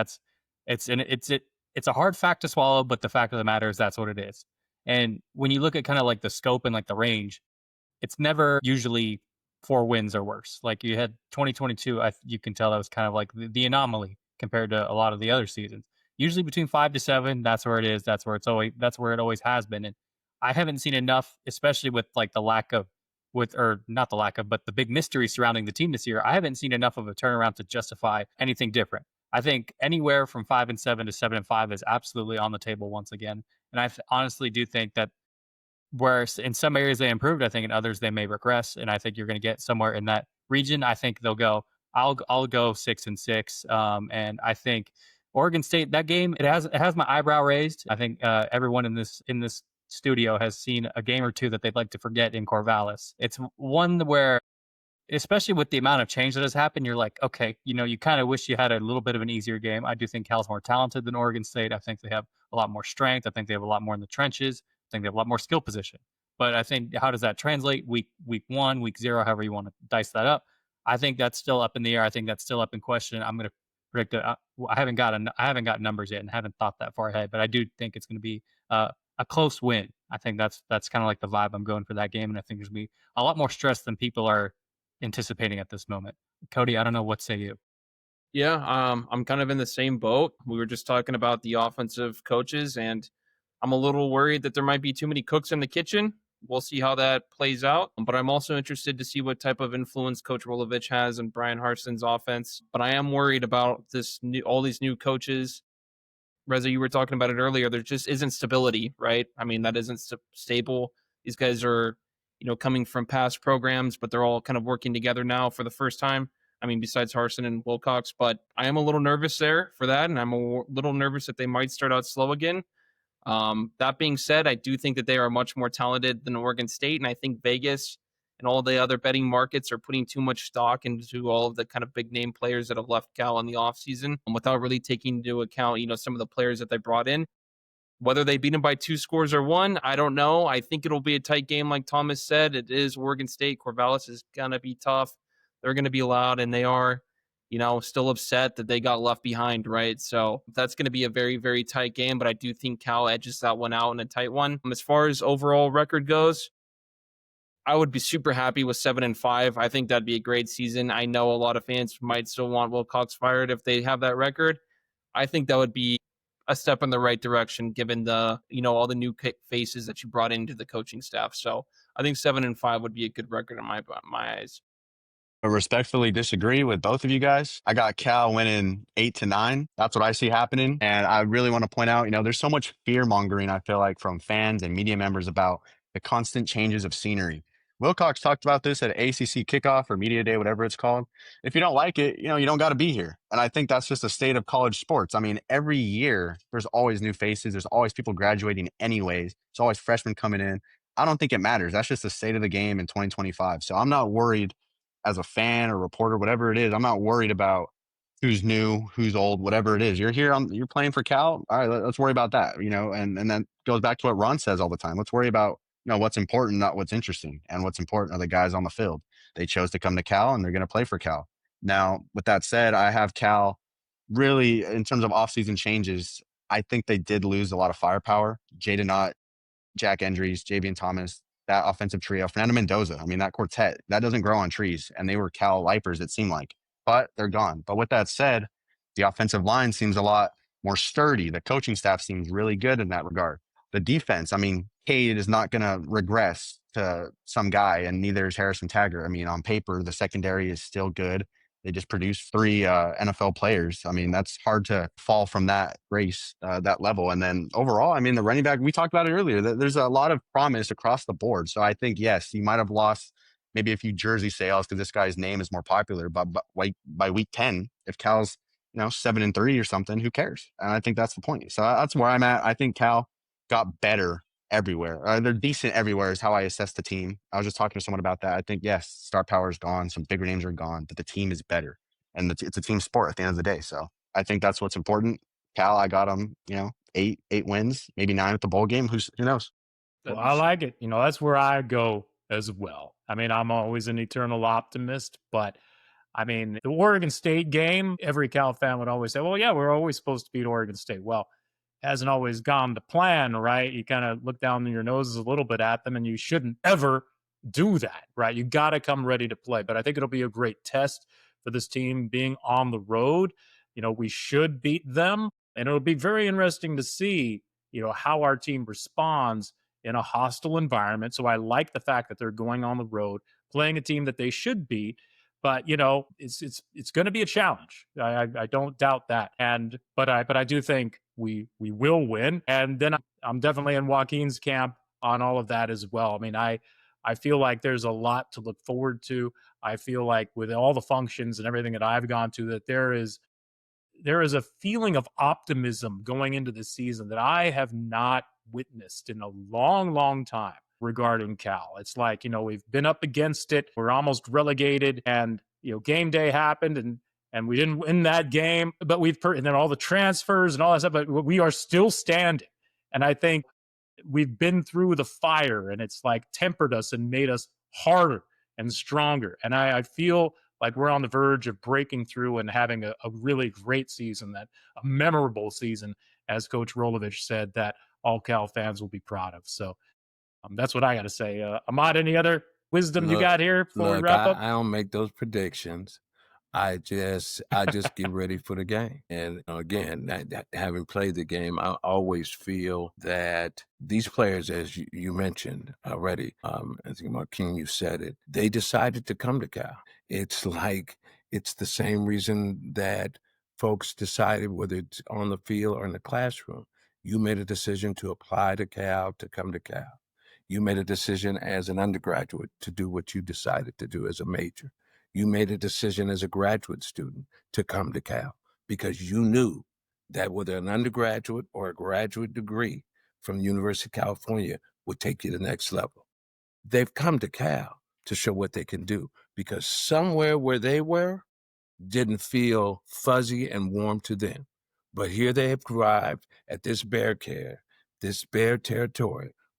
it's a hard fact to swallow, but the fact of the matter is that's what it is. And when you look at kind of like the scope and like the range, it's never usually 4 wins or worse. Like you had 2022, you can tell that was kind of like the anomaly compared to a lot of the other seasons. Usually between 5 to 7, that's where it is. That's where it always has been. And I haven't seen enough, especially with like the big mystery surrounding the team this year. I haven't seen enough of a turnaround to justify anything different. I think anywhere from 5-7 to 7-5 is absolutely on the table once again. And I honestly do think that where in some areas they improved, I think in others they may regress. And I think you're going to get somewhere in that region. I think they'll go. I'll go 6-6. And I think Oregon State, that game, it has my eyebrow raised. I think everyone in this studio has seen a game or two that they'd like to forget in Corvallis. It's one where, especially with the amount of change that has happened, you're like, okay, you kind of wish you had a little bit of an easier game. I do think Cal's more talented than Oregon State. I think they have a lot more strength. I think they have a lot more in the trenches. I think they have a lot more skill position. But I think, how does that translate week 1, week 0, however you want to dice that up? I think that's still up in the air. I think that's still up in question. I'm going to predict that. I haven't got numbers yet and haven't thought that far ahead, but I do think it's going to be a close win. I think that's kind of like the vibe I'm going for that game, and I think there's going to be a lot more stress than people are anticipating at this moment. Cody, I don't know, what say you? Yeah, I'm kind of in the same boat. We were just talking about the offensive coaches, and I'm a little worried that there might be too many cooks in the kitchen. We'll see how that plays out. But I'm also interested to see what type of influence Coach Rolovich has in Brian Harson's offense. But I am worried about all these new coaches. Reza, you were talking about it earlier. There just isn't stability, right? I mean, that isn't stable. These guys are, coming from past programs, but they're all kind of working together now for the first time. I mean, besides Harsin and Wilcox, but I am a little nervous there for that. And I'm a little nervous that they might start out slow again. That being said, I do think that they are much more talented than Oregon State. And I think Vegas and all the other betting markets are putting too much stock into all of the kind of big name players that have left Cal in the offseason without really taking into account, some of the players that they brought in. Whether they beat them by 2 scores or 1, I don't know. I think it'll be a tight game, like Thomas said. It is Oregon State. Corvallis is going to be tough. They're going to be loud, and they are, still upset that they got left behind, right? So that's going to be a very, very tight game, but I do think Cal edges that one out in a tight one. As far as overall record goes, I would be super happy with 7-5. I think that'd be a great season. I know a lot of fans might still want Wilcox fired if they have that record. I think that would be a step in the right direction, given the, all the new faces that you brought into the coaching staff. So I think 7-5 would be a good record in my eyes. I respectfully disagree with both of you guys. I got Cal winning 8-9. That's what I see happening. And I really want to point out, there's so much fear mongering, I feel like, from fans and media members about the constant changes of scenery. Wilcox talked about this at ACC kickoff or media day, whatever it's called. If you don't like it, you don't got to be here. And I think that's just a state of college sports. I mean, every year there's always new faces. There's always people graduating anyways. There's always freshmen coming in. I don't think it matters. That's just the state of the game in 2025. So I'm not worried as a fan or reporter, whatever it is. I'm not worried about who's new, who's old, whatever it is. You're here, you're playing for Cal. All right, let's worry about that, and that goes back to what Ron says all the time. Let's worry about what's important, not what's interesting. And what's important are the guys on the field. They chose to come to Cal, and they're going to play for Cal. Now, with that said, I have Cal really, in terms of offseason changes, I think they did lose a lot of firepower. Jaden Ott, Jack Endries, Javian Thomas, that offensive trio, Fernando Mendoza. I mean, that quartet, that doesn't grow on trees. And they were Cal lifers, it seemed like. But they're gone. But with that said, the offensive line seems a lot more sturdy. The coaching staff seems really good in that regard. The defense, I mean, Cade is not going to regress to some guy, and neither is Harrison Taggart. I mean, on paper, the secondary is still good. They just produced 3 NFL players. I mean, that's hard to fall from that race, that level. And then overall, I mean, the running back, we talked about it earlier, there's a lot of promise across the board. So I think, yes, you might have lost maybe a few jersey sales because this guy's name is more popular. But by week 10, if Cal's 7-3 or something, who cares? And I think that's the point. So that's where I'm at. I think Cal got better everywhere. They're decent everywhere is how I assess the team. I was just talking to someone about that. I think, yes, star power is gone. Some bigger names are gone, but the team is better. And it's a team sport at the end of the day. So I think that's what's important. Cal, I got them, 8 wins, maybe 9 at the bowl game. Who knows? Well, I like it. That's where I go as well. I mean, I'm always an eternal optimist, but I mean, the Oregon State game, every Cal fan would always say, well, yeah, we're always supposed to beat Oregon State. Well, hasn't always gone to plan, right? You kind of look down your noses a little bit at them, and you shouldn't ever do that, right? You got to come ready to play. But I think it'll be a great test for this team being on the road. We should beat them, and it'll be very interesting to see, how our team responds in a hostile environment. So I like the fact that they're going on the road, playing a team that they should beat. But it's going to be a challenge. I don't doubt that. But I do think we will win. And then I'm definitely in Joaquin's camp on all of that as well. I mean, I feel like there's a lot to look forward to. I feel like with all the functions and everything that I've gone to, that there is a feeling of optimism going into this season that I have not witnessed in a long, long time regarding Cal. It's like, we've been up against it. We're almost relegated, and, game day happened, and we didn't win that game, but and then all the transfers and all that stuff, but we are still standing. And I think we've been through the fire, and it's like tempered us and made us harder and stronger. And I feel like we're on the verge of breaking through and having a really great season, a memorable season, as Coach Rolovich said, that all Cal fans will be proud of. So that's what I got to say. Ahmad, any other wisdom you got here before we wrap up? I don't make those predictions. I just get ready for the game. And again, that having played the game, I always feel that these players, as you mentioned already, I think Joaquin, you said it, they decided to come to Cal. It's like it's the same reason that folks decided, whether it's on the field or in the classroom, you made a decision to apply to Cal, to come to Cal. You made a decision as an undergraduate to do what you decided to do as a major. You made a decision as a graduate student to come to Cal because you knew that whether an undergraduate or a graduate degree from the University of California would take you to the next level. They've come to Cal to show what they can do because somewhere where they were didn't feel fuzzy and warm to them. But here they have arrived at this bear territory,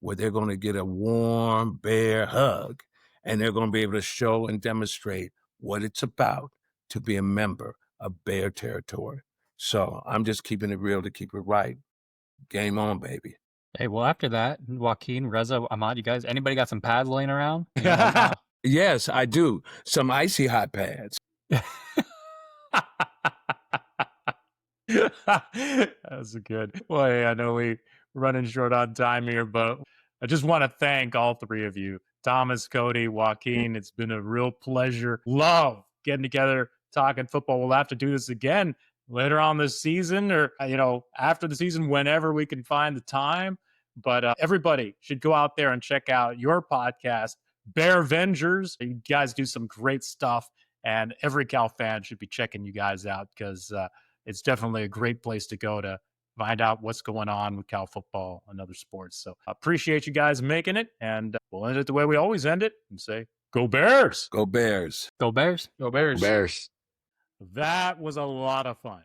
where they're going to get a warm bear hug, and they're going to be able to show and demonstrate what it's about to be a member of bear territory. So I'm just keeping it real to keep it right. Game on, baby. Hey, well, after that, Joaquin, Reza, Ahmad, you guys, anybody got some pads laying around? Yes, I do. Some icy hot pads. That's good. Well, hey, I know we're running short on time here, but I just want to thank all three of you. Thomas, Cody, Joaquin, it's been a real pleasure. Love getting together, talking football. We'll have to do this again later on this season or, after the season, whenever we can find the time. But everybody should go out there and check out your podcast, Bearvengers. You guys do some great stuff, and every Cal fan should be checking you guys out because it's definitely a great place to go to find out what's going on with Cal football and other sports. So appreciate you guys making it, and we'll end it the way we always end it and say, Go Bears! Go Bears! Go Bears! Go Bears! Bears. That was a lot of fun.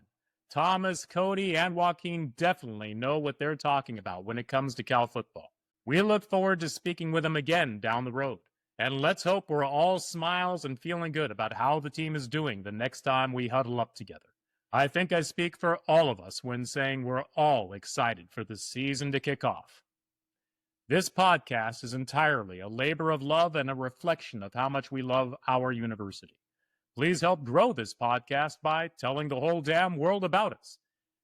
Thomas, Cody, and Joaquin definitely know what they're talking about when it comes to Cal football. We look forward to speaking with them again down the road. And let's hope we're all smiles and feeling good about how the team is doing the next time we huddle up together. I think I speak for all of us when saying we're all excited for the season to kick off. This podcast is entirely a labor of love and a reflection of how much we love our university. Please help grow this podcast by telling the whole damn world about us.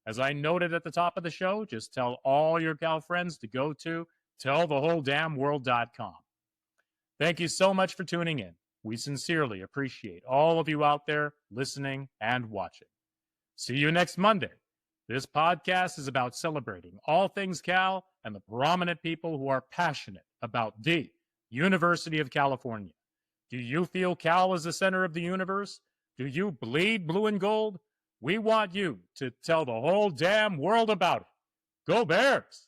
As I noted at the top of the show, just tell all your Cal friends to go to tellthewholedamnworld.com. Thank you so much for tuning in. We sincerely appreciate all of you out there listening and watching. See you next Monday. This podcast is about celebrating all things Cal and the prominent people who are passionate about the University of California. Do you feel Cal is the center of the universe? Do you bleed blue and gold? We want you to tell the whole damn world about it. Go Bears!